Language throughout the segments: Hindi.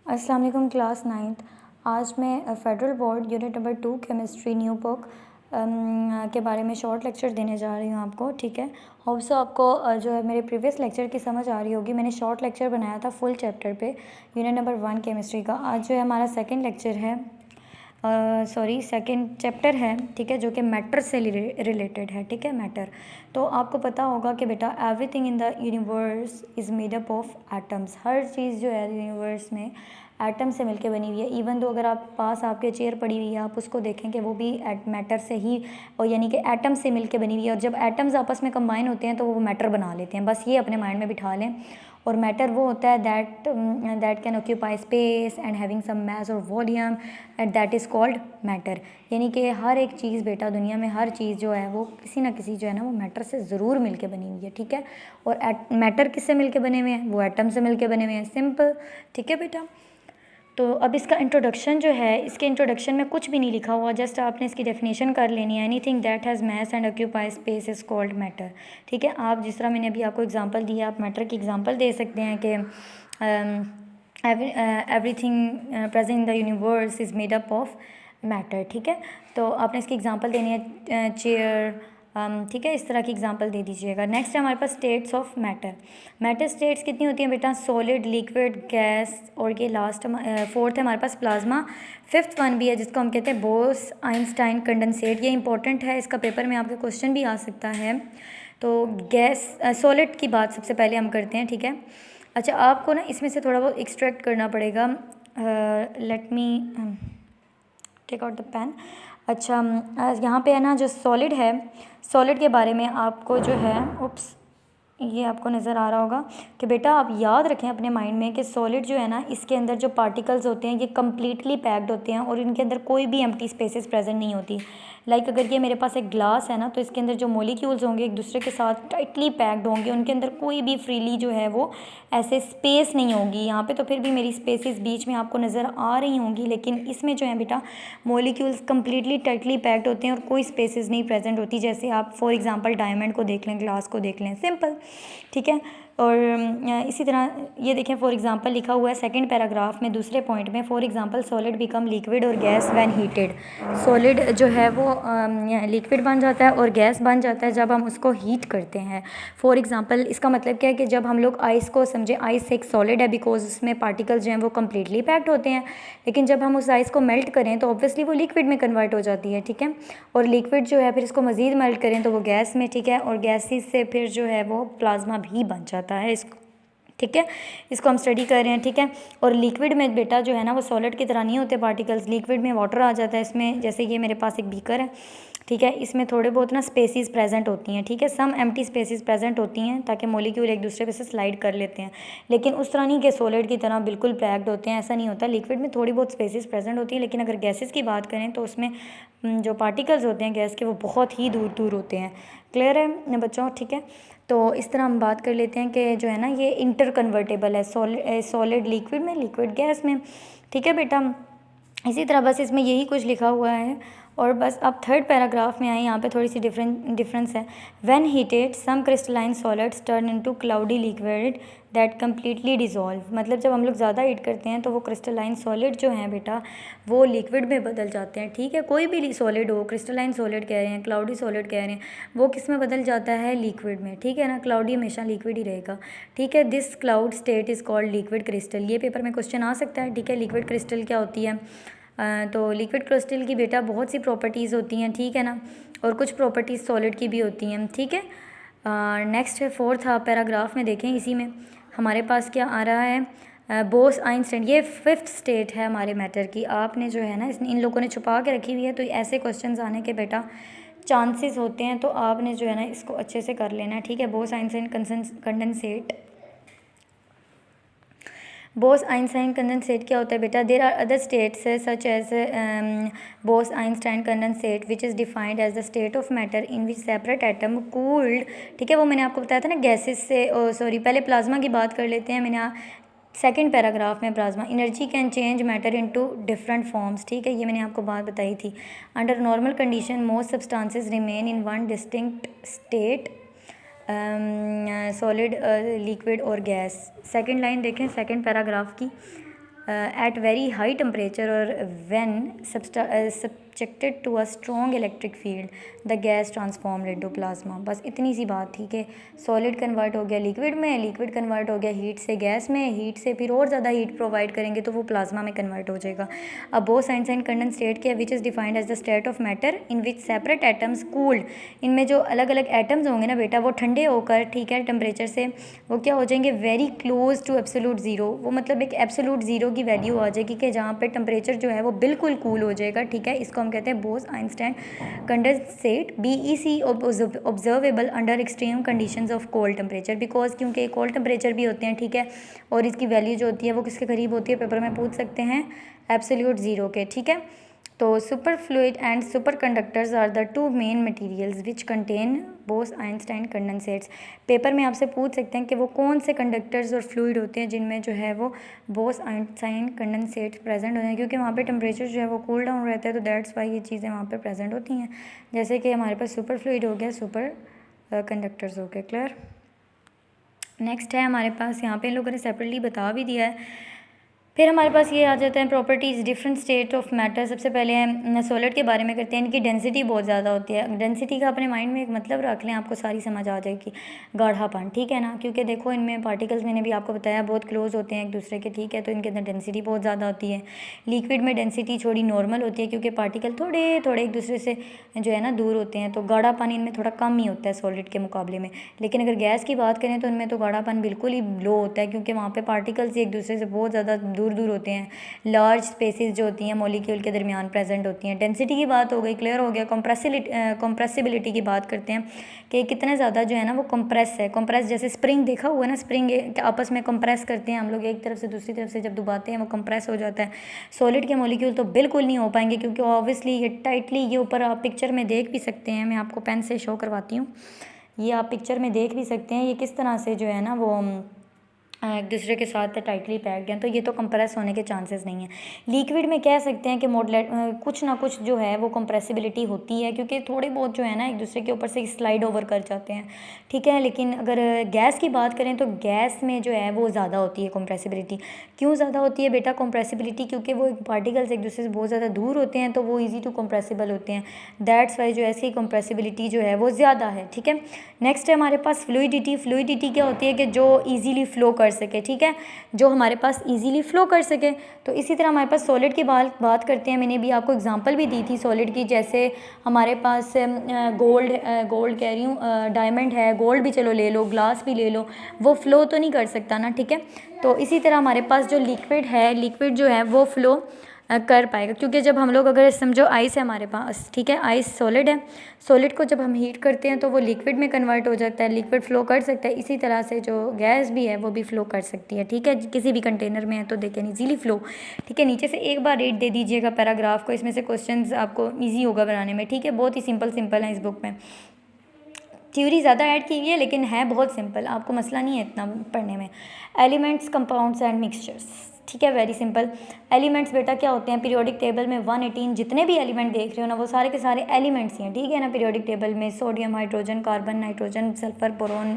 अस्सलाम वालेकुम क्लास नाइन्थ। आज मैं federal board unit number 2 chemistry new book के बारे में शॉर्ट लेक्चर देने जा रही हूँ आपको। ठीक है, होप सो आपको जो है मेरे प्रीवियस लेक्चर की समझ आ रही होगी। मैंने शॉर्ट लेक्चर बनाया था फुल चैप्टर पे यूनिट नंबर 1 केमिस्ट्री का। आज जो है हमारा सेकंड लेक्चर है, सेकंड चैप्टर है, ठीक है, जो कि मैटर से रिलेटेड है। ठीक है, मैटर। तो आपको पता होगा कि बेटा everything in the universe is made up of atoms. हर चीज़ जो है यूनिवर्स में एटम से मिलके बनी हुई है। इवन दो अगर आप पास आपके चेयर पड़ी हुई है, आप उसको देखें कि वो भी मैटर से ही, और यानी कि एटम से मिलके बनी हुई है। और जब एटम्स आपस में कंबाइन होते हैं तो वो मैटर बना लेते हैं। बस ये अपने माइंड में बिठा लें। और मैटर वो होता है that can occupy space and having some mass और volume and that is called matter. यानी कि हर एक चीज़ बेटा, दुनिया में हर चीज़ जो है वो किसी ना किसी जो है ना वो मैटर से ज़रूर मिलके बनी हुई है। ठीक है, और मैटर किससे मिलके बने हुए हैं? वो एटम से मिलके बने हुए हैं। सिंपल। ठीक है बेटा, तो अब इसका इंट्रोडक्शन जो है, इसके इंट्रोडक्शन में कुछ भी नहीं लिखा हुआ, जस्ट आपने इसकी डेफिनेशन कर लेनी है। Anything that has mass and occupy space is called matter. ठीक है, आप जिस तरह मैंने अभी आपको एग्जांपल दिया, आप मैटर की एग्जांपल दे सकते हैं कि everything present in the universe is made up of matter. ठीक है, तो आपने इसकी एग्जांपल देनी है, चेयर, ठीक है, इस तरह की एग्जांपल दे दीजिएगा। नेक्स्ट है हमारे पास states of matter. Matter states कितनी होती हैं बेटा? सॉलिड, लिक्विड, गैस, और ये लास्ट फोर्थ है हमारे पास प्लाज्मा। फिफ्थ वन भी है जिसको हम कहते हैं बोस आइंस्टाइन कंडेंसेट। ये इंपॉर्टेंट है, इसका पेपर में आपके क्वेश्चन भी आ सकता है। तो गैस सॉलिड की बात सबसे पहले हम करते हैं। ठीक है, अच्छा आपको ना इसमें से थोड़ा बहुत एक्सट्रैक्ट करना पड़ेगा। Let me take out the pen. अच्छा, यहाँ पे है ना जो सॉलिड है, सॉलिड के बारे में आपको जो है, उप्स, ये आपको नज़र आ रहा होगा कि बेटा आप याद रखें अपने माइंड में कि सॉलिड जो है ना, इसके अंदर जो पार्टिकल्स होते हैं ये कम्प्लीटली पैक्ड होते हैं और इनके अंदर कोई भी एम्प्टी स्पेसेस प्रेजेंट नहीं होती। लाइक अगर ये मेरे पास एक ग्लास है ना, तो इसके अंदर जो मॉलिक्यूल्स होंगे एक दूसरे के साथ टाइटली पैक्ड होंगे, उनके अंदर कोई भी फ्रीली जो है वो ऐसे स्पेस नहीं होगी। यहाँ पे तो फिर भी मेरी स्पेसेस बीच में आपको नज़र आ रही होंगी, लेकिन इसमें जो है बेटा मॉलिक्यूल्स कम्प्लीटली टाइटली पैक्ड होते हैं और कोई स्पेसेस नहीं प्रेजेंट होती। जैसे आप फॉर एग्जांपल डायमंड को देख लें, ग्लास को देख लें, सिंपल। ठीक है, और इसी तरह ये देखें, फॉर एग्जांपल लिखा हुआ है सेकंड पैराग्राफ में दूसरे पॉइंट में, for example solid become liquid और गैस व्हेन हीटेड। सॉलिड जो है वो लिक्विड बन जाता है और गैस बन जाता है जब हम उसको हीट करते हैं। फॉर एग्जांपल इसका मतलब क्या है कि जब हम लोग आइस को समझें, आइस एक सॉलिड है बिकॉज उसमें पार्टिकल्स जो हैं वो कम्प्लीटली पैक्ड होते हैं, लेकिन जब हम उस आइस को मेल्ट करें तो ऑब्वियसली वो लिक्विड में कन्वर्ट हो जाती है। ठीक है, और लिक्विड जो है फिर इसको मज़ीद मेल्ट करें तो वो गैस में, ठीक है, और गैसेस से फिर जो है वो प्लाज्मा भी बन जाता है। इसको, ठीक है, इसको हम स्टडी कर रहे हैं। ठीक है, और लिक्विड में बेटा जो है ना वो सॉलिड की तरह नहीं होते पार्टिकल्स, लिक्विड में वाटर आ जाता है इसमें। जैसे ये मेरे पास एक बीकर है, ठीक है, इसमें थोड़े बहुत ना स्पेसिस प्रेजेंट होती हैं। ठीक है, सम एम्प्टी स्पेसिस प्रेजेंट होती हैं ताकि मॉलिक्यूल एक दूसरे पे से स्लाइड कर लेते हैं, लेकिन उस तरह नहीं कि सॉलिड की तरह बिल्कुल पैक्ड होते हैं, ऐसा नहीं होता। लिक्विड में थोड़ी बहुत स्पेसिस प्रेजेंट होती हैं, लेकिन अगर गैसेस की बात करें तो उसमें जो पार्टिकल्स होते हैं गैस के वो बहुत ही दूर दूर होते हैं। क्लियर है बच्चों? ठीक है, तो इस तरह हम बात कर लेते हैं कि जो है ना ये इंटर कन्वर्टेबल है, सॉलिड लिक्विड में, लिक्विड गैस में। ठीक है बेटा, इसी तरह बस इसमें यही कुछ लिखा हुआ है। और बस अब थर्ड पैराग्राफ में आए, यहाँ पे थोड़ी सी डिफरेंस है। When heated some crystalline solids turn into cloudy liquid that completely dissolve. मतलब जब हम लोग ज़्यादा हीट करते हैं तो वो क्रिस्टलाइन सॉलिड जो हैं बेटा वो लिक्विड में बदल जाते हैं। ठीक है, कोई भी सॉलिड हो, क्रिस्टलाइन सॉलिड कह रहे हैं, क्लाउडी सॉलिड कह रहे हैं, वो किस में बदल जाता है? लिक्विड में। ठीक है ना, क्लाउडी हमेशा लिक्विड ही रहेगा। ठीक है, this cloud state is called liquid crystal. ये पेपर में क्वेश्चन आ सकता है। ठीक है, लिक्विड क्रिस्टल क्या होती है? तो लिक्विड क्रिस्टल की बेटा बहुत सी प्रॉपर्टीज़ होती हैं, ठीक है ना, और कुछ प्रॉपर्टीज़ सॉलिड की भी होती हैं। ठीक है, नेक्स्ट है फोर्थ पैराग्राफ में देखें, इसी में हमारे पास क्या आ रहा है? बोस आइंस्टाइन। ये फिफ्थ स्टेट है हमारे मैटर की। आपने जो है ना इन लोगों ने छुपा के रखी हुई है, तो ऐसे क्वेश्चंस आने के बेटा चांसेस होते हैं, तो आपने जो है ना इसको अच्छे से कर लेना है। ठीक है, Bose Einstein condensate. Bose Einstein condensate क्या होता है बेटा? There are other states such as Bose Einstein condensate which is defined as the state of matter in which separate atom cooled. ठीक है, वो मैंने आपको बताया था ना गैसेस से, सॉरी पहले प्लाज्मा की बात कर लेते हैं। मैंने सेकंड पैराग्राफ में plasma energy can change matter into different forms. ठीक है, ये मैंने आपको बात बताई थी। Under normal condition most substances remain in one distinct state, solid, liquid और गैस। सेकंड लाइन देखें सेकंड पैराग्राफ की, at very high temperature or when subjected to a strong electric field the gas transformed into plasma। बस इतनी सी बात, ठीक है। सॉलिड कन्वर्ट हो गया लिक्विड में, लिक्विड कन्वर्ट हो गया हीट से गैस में, हीट से फिर और ज़्यादा हीट प्रोवाइड करेंगे तो वो प्लाज्मा में कन्वर्ट हो जाएगा। अब both science and condense state के which is defined as the state of matter in which separate atoms cooled. इनमें जो अलग अलग एटम्स होंगे ना बेटा वो ठंडे होकर, ठीक है, टेम्परेचर से वो क्या हो जाएंगे, very close to absolute zero. वो मतलब एक एब्सोल्यूट ज़ीरो की वैल्यू आ जाएगी कि जहाँ पे टेम्परेचर जो है वो बिल्कुल कूल हो जाएगा, ठीक है। इसको हम कहते हैं Bose Einstein condensate, BEC observable under extreme conditions of cold temperature, because क्योंकि कोल्ड टेम्परेचर भी होते हैं, ठीक है, और इसकी वैल्यू जो होती है वो किसके करीब होती है, पेपर में पूछ सकते हैं, एब्सोल्यूट ज़ीरो के, ठीक है। तो super fluid and super conductors are the two main materials which contain Bose Einstein condensates. Paper में आपसे पूछ सकते हैं कि वो कौन से कंडक्टर्स और फ्लूइड होते हैं जिनमें जो है वो बोस-आइंस्टाइन कंडेंसेट्स प्रेजेंट होते हैं, क्योंकि वहाँ पे टेम्परेचर जो है वो कूल डाउन रहता है, तो दैट्स वाई ये चीज़ें वहाँ पे प्रेजेंट होती हैं। जैसे कि हमारे पास सुपर फ्लूइड हो गया, सुपर कंडक्टर्स हो गए। क्लियर। नेक्स्ट है हमारे पास, यहाँ पे इन लोगों ने सेपरेटली बता भी दिया है। फिर हमारे पास ये आ जाते हैं properties different state of matter. सबसे पहले हम सॉलिड के बारे में करते हैं। इनकी डेंसिटी बहुत ज़्यादा होती है। डेंसिटी का अपने माइंड में एक मतलब रख लें, आपको सारी समझ आ जाएगी, गाढ़ापन, ठीक है ना, क्योंकि देखो इनमें पार्टिकल्स मैंने भी आपको बताया बहुत क्लोज होते हैं एक दूसरे के, ठीक है, तो इनके अंदर डेंसिटी बहुत ज़्यादा होती है। लिक्विड में डेंसिटी थोड़ी नॉर्मल होती है क्योंकि पार्टिकल थोड़े थोड़े एक दूसरे से जो है ना दूर होते हैं, तो गाढ़ापन इनमें थोड़ा कम ही होता है सॉलिड के मुकाबले में। लेकिन अगर गैस की बात करें तो इनमें तो गाढ़ापन बिल्कुल ही लो होता है, क्योंकि वहाँ पर पार्टिकल्स एक दूसरे से बहुत ज़्यादा दूर दूर होते हैं। लार्ज स्पेसेस जो होती हैं मॉलिक्यूल के दरमियान प्रेजेंट होती हैं। डेंसिटी की बात हो गई, क्लियर हो गया। कंप्रेसिबिलिटी की बात करते हैं कि कितना ज़्यादा जो है ना वो कंप्रेस है। कंप्रेस जैसे स्प्रिंग देखा हुआ है ना, स्प्रिंग आपस में कंप्रेस करते हैं हम लोग, एक तरफ से दूसरी तरफ से जब दबाते हैं वो कंप्रेस हो जाता है। सॉलिड के मॉलिक्यूल तो बिल्कुल नहीं हो पाएंगे, क्योंकि ऑब्वियसली ये टाइटली, ये ऊपर आप पिक्चर में देख भी सकते हैं, मैं आपको पेन से शो करवाती हूँ, ये आप पिक्चर में देख भी सकते हैं ये किस तरह से जो है ना वो एक दूसरे के साथ टाइटली पैक्ड हैं, तो ये तो कंप्रेस होने के चांसेस नहीं है। लिक्विड में कह सकते हैं कि मॉडलेट कुछ ना कुछ जो है वो कंप्रेसिबिलिटी होती है, क्योंकि थोड़े बहुत जो है ना एक दूसरे के ऊपर से स्लाइड ओवर कर जाते हैं, ठीक है। लेकिन अगर गैस की बात करें तो गैस में जो है वो ज़्यादा होती है कंप्रेसिबिलिटी। क्यों ज़्यादा होती है बेटा कंप्रेसिबिलिटी? क्योंकि वो पार्टिकल्स एक दूसरे से बहुत ज़्यादा दूर होते हैं, तो वो ईजी टू कंप्रेसिबल होते हैं, दैट्स वाई जो है इसकी कंप्रेसिबिलिटी जो है वो ज़्यादा है, ठीक है। नेक्स्ट है हमारे पास फ्लूइडिटी। फ्लूइडिटी क्या होती है कि जो ईजीली फ्लो कर सके, ठीक है, जो हमारे पास इजीली फ्लो कर सके। तो इसी तरह हमारे पास सॉलिड की बात करते हैं। मैंने भी आपको एग्जांपल भी दी थी सॉलिड की, जैसे हमारे पास गोल्ड कह रही हूँ, डायमंड है, गोल्ड भी चलो ले लो, ग्लास भी ले लो, वो फ्लो तो नहीं कर सकता ना, ठीक है। तो इसी तरह हमारे पास जो लिक्विड है, लिक्विड जो है वो फ्लो कर पाएगा, क्योंकि जब हम लोग अगर समझो आइस है हमारे पास, ठीक है, आइस सॉलिड है, सॉलिड को जब हम हीट करते हैं तो वो लिक्विड में कन्वर्ट हो जाता है, लिक्विड फ्लो कर सकता है। इसी तरह से जो गैस भी है वो भी फ्लो कर सकती है, ठीक है, किसी भी कंटेनर में है तो दे कैन इजीली फ्लो, ठीक है। नीचे से एक बार रीड दे दीजिएगा पैराग्राफ को, इसमें से क्वेश्चन आपको ईजी होगा बनाने में, ठीक है। बहुत ही सिंपल है इस बुक में, थ्योरी ज़्यादा ऐड की हुई है लेकिन है बहुत सिंपल, आपको मसला नहीं है इतना पढ़ने में। एलिमेंट्स, कंपाउंड्स एंड मिक्सचर्स, ठीक है, वेरी सिंपल। एलिमेंट्स बेटा क्या होते हैं, पीरियोडिक टेबल में 118 जितने भी एलिमेंट देख रहे हो ना वो सारे के सारे एलिमेंट्स ही हैं, ठीक है ना। पीरियोडिक टेबल में sodium, hydrogen, carbon, nitrogen, sulphur, boron,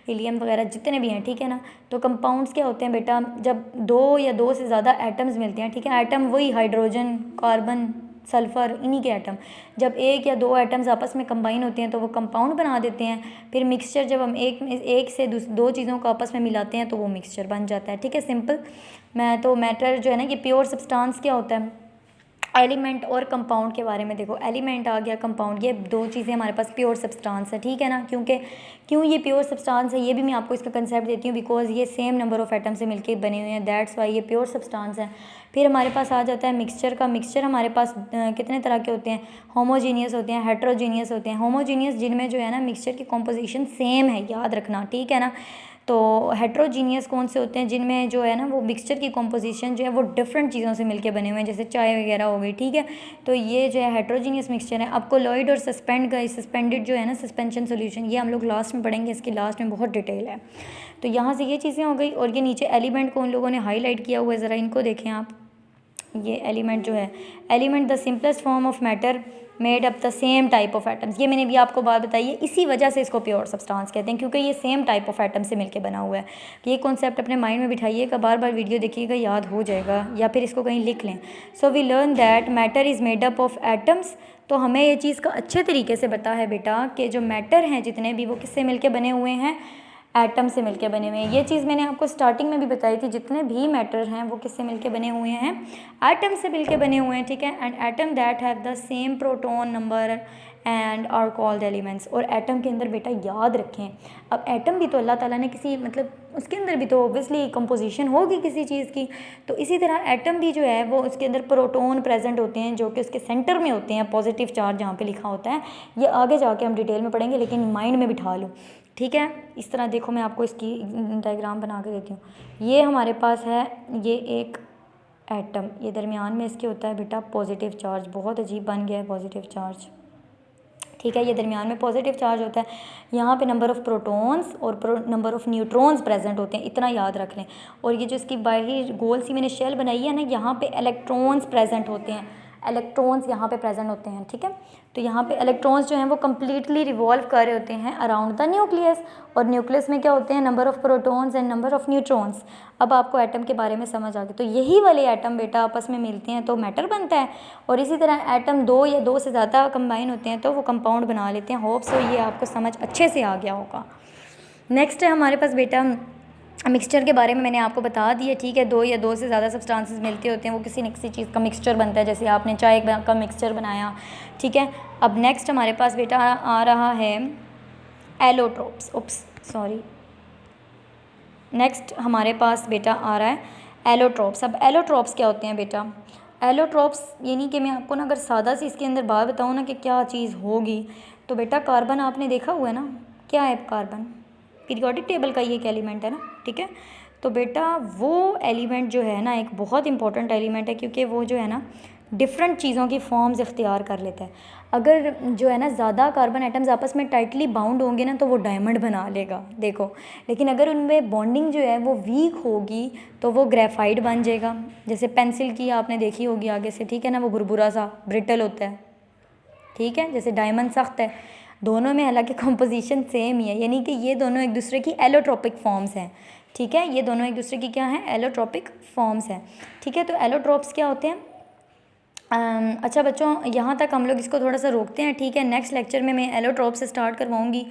helium वगैरह जितने भी हैं, ठीक है ना। तो कंपाउंड्स क्या होते हैं बेटा, जब दो या दो से ज़्यादा एटम्स मिलते हैं, ठीक है, एटम वही हाइड्रोजन, कार्बन, सल्फ़र, इन्हीं के एटम, जब एक या दो एटम्स आपस में कंबाइन होते हैं तो वो कंपाउंड बना देते हैं। फिर मिक्सचर, जब हम एक से दो चीज़ों को आपस में मिलाते हैं तो वो मिक्सचर बन जाता है, ठीक है, सिंपल। मैं तो मैटर जो है ना, ये प्योर सब्सटेंस क्या होता है, एलिमेंट और कंपाउंड के बारे में देखो, एलिमेंट आ गया, कंपाउंड, ये दो चीज़ें हमारे पास प्योर सब्सटेंस है, ठीक है ना। क्यों ये प्योर सब्सटेंस है ये भी मैं आपको इसका कंसेप्ट देती हूँ, बिकॉज ये सेम नंबर ऑफ एटम से मिलके बने हुए हैं, दैट्स वाई ये प्योर सब्सटेंस है। फिर हमारे पास आ जाता है मिक्सचर का। मिक्सचर हमारे पास कितने तरह के होते हैं, होमोजीनियस होते हैं, हेट्रोजीनियस होते हैं। होमोजीनियस जिनमें जो है ना मिक्सचर की कॉम्पोजिशन सेम है, याद रखना, ठीक है ना। तो हेट्रोजीनियस कौन से होते हैं, जिनमें जो है ना वो मिक्सचर की कॉम्पोजिशन जो है वो डिफरेंट चीज़ों से मिलके बने हुए हैं, जैसे चाय वगैरह हो गई, ठीक है। तो ये जो है हेट्रोजीनियस मिक्सचर है। अब कोलॉइड और सस्पेंडेड जो है ना सस्पेंशन सोल्यूशन, ये हम लोग लास्ट में पढ़ेंगे, इसकी लास्ट में बहुत डिटेल है। तो यहाँ से ये चीज़ें हो गई, और ये नीचे एलिमेंट को उन लोगों ने हाईलाइट किया हुआ है, ज़रा इनको देखें आप। ये एलिमेंट जो है, element the simplest form of matter made up the same type of atoms. ये मैंने भी आपको बात बताई है, इसी वजह से इसको प्योर सब्सटेंस कहते हैं, क्योंकि ये सेम टाइप ऑफ एटम से मिलकर बना हुआ है। ये कॉन्सेप्ट अपने माइंड में बिठाइएगा, बार बार वीडियो देखिएगा, याद हो जाएगा, या फिर इसको कहीं लिख लें। So we learn that matter is made up of atoms. तो हमें ये चीज़ का अच्छे तरीके से पता है बेटा कि जो मैटर हैं जितने भी, वो किससे मिलके बने हुए हैं, एटम से मिलके बने हुए हैं। ये चीज़ मैंने आपको स्टार्टिंग में भी बताई थी, जितने भी मैटर हैं वो किससे मिलके बने हुए हैं, एटम से मिलके बने हुए हैं, ठीक है। And atom that have the same proton number and are called elements. और एटम के अंदर बेटा याद रखें, अब एटम भी तो अल्लाह ताला ने किसी, मतलब उसके अंदर भी तो ऑब्वियसली कंपोजिशन होगी किसी चीज़ की, तो इसी तरह एटम भी जो है वो उसके अंदर प्रोटॉन प्रेजेंट होते हैं, जो कि उसके सेंटर में होते हैं, पॉजिटिव चार्ज जहाँ पे लिखा होता है। ये आगे जाके हम डिटेल में पढ़ेंगे, लेकिन माइंड में बिठा लो, ठीक है। इस तरह देखो, मैं आपको इसकी डायग्राम बना के देती हूँ। ये हमारे पास है, ये एक एटम, ये दरमियान में इसके होता है बेटा पॉजिटिव चार्ज। बहुत अजीब बन गया है पॉजिटिव चार्ज, ठीक है। ये दरमियान में पॉजिटिव चार्ज होता है, यहाँ पे नंबर ऑफ़ प्रोटॉन्स और नंबर ऑफ़ न्यूट्रॉन्स प्रेजेंट होते हैं, इतना याद रख लें। और ये जो इसकी बाहरी गोल सी मैंने शेल बनाई है ना, यहाँ पे इलेक्ट्रॉन्स प्रेजेंट होते हैं, इलेक्ट्रॉन्स यहाँ पे प्रेजेंट होते हैं, ठीक है। तो यहाँ पे इलेक्ट्रॉन्स जो हैं वो कम्प्लीटली रिवॉल्व कर रहे होते हैं अराउंड द न्यूक्लियस। और न्यूक्लियस में क्या होते हैं, number of protons and number of neutrons. अब आपको एटम के बारे में समझ आ गई। तो यही वाले एटम बेटा आपस में मिलते हैं तो मैटर बनता है, और इसी तरह एटम दो या दो से ज़्यादा कंबाइन होते हैं तो वो कंपाउंड बना लेते हैं। होप सो ये आपको समझ अच्छे से आ गया होगा। नेक्स्ट है हमारे पास बेटा मिक्सचर के बारे में मैंने आपको बता दिया, ठीक है। दो या दो से ज़्यादा सब्सटेंसेस मिलते होते हैं, वो किसी न किसी चीज़ का मिक्सचर बनता है, जैसे आपने चाय का मिक्सचर बनाया, ठीक है। अब नेक्स्ट हमारे पास बेटा आ रहा है एलोट्रोप्स, नेक्स्ट हमारे पास बेटा आ रहा है एलोट्रोप्स। अब एलोट्रोप्स क्या होते हैं बेटा, एलोट्रोप्स यानी कि मैं आपको ना अगर सादा सी इसके अंदर बात बताऊँ ना कि क्या चीज़ होगी, तो बेटा कार्बन आपने देखा हुआ है ना, क्या है कार्बन, पीरियोडिक टेबल का ये एक एलिमेंट है ना, ठीक है। तो बेटा वो एलिमेंट जो है ना एक बहुत इंपॉर्टेंट एलिमेंट है, क्योंकि वो जो है ना डिफरेंट चीज़ों की फॉर्म्स इख्तियार कर लेता है। अगर जो है ना ज़्यादा कार्बन एटम्स आपस में टाइटली बाउंड होंगे ना तो वो डायमंड बना लेगा, देखो। लेकिन अगर उनमें बॉन्डिंग जो है वो वीक होगी तो वो ग्रेफाइट बन जाएगा। जैसे पेंसिल की आपने देखी होगी आगे से, ठीक है ना, वो बुरबुरा सा ब्रिटल होता है, ठीक है। जैसे डायमंड सख्त है, दोनों में हालांकि कंपोजिशन सेम ही है, यानी कि ये दोनों एक दूसरे की एलोट्रोपिक फॉर्म्स हैं, ठीक है। ये दोनों एक दूसरे की क्या हैं, एलोट्रोपिक फॉर्म्स हैं, ठीक है। तो एलोट्रोप्स क्या होते हैं। अच्छा बच्चों, यहाँ तक हम लोग इसको थोड़ा सा रोकते हैं, ठीक है। नेक्स्ट लेक्चर में मैं एलोट्रोप से स्टार्ट करवाऊँगी,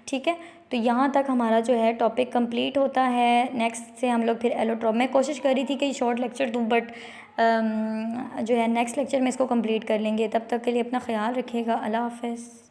ठीक है। तो यहाँ तक हमारा जो है टॉपिक कंप्लीट होता है। नेक्स्ट से हम लोग फिर एलोट्रोप, मैं कोशिश कर रही थी कि शॉर्ट लेक्चर दूँ, बट जो है नेक्स्ट लेक्चर में इसको कंप्लीट कर लेंगे। तब तक के लिए अपना ख्याल रखिएगा। अल्लाह हाफ़िज़।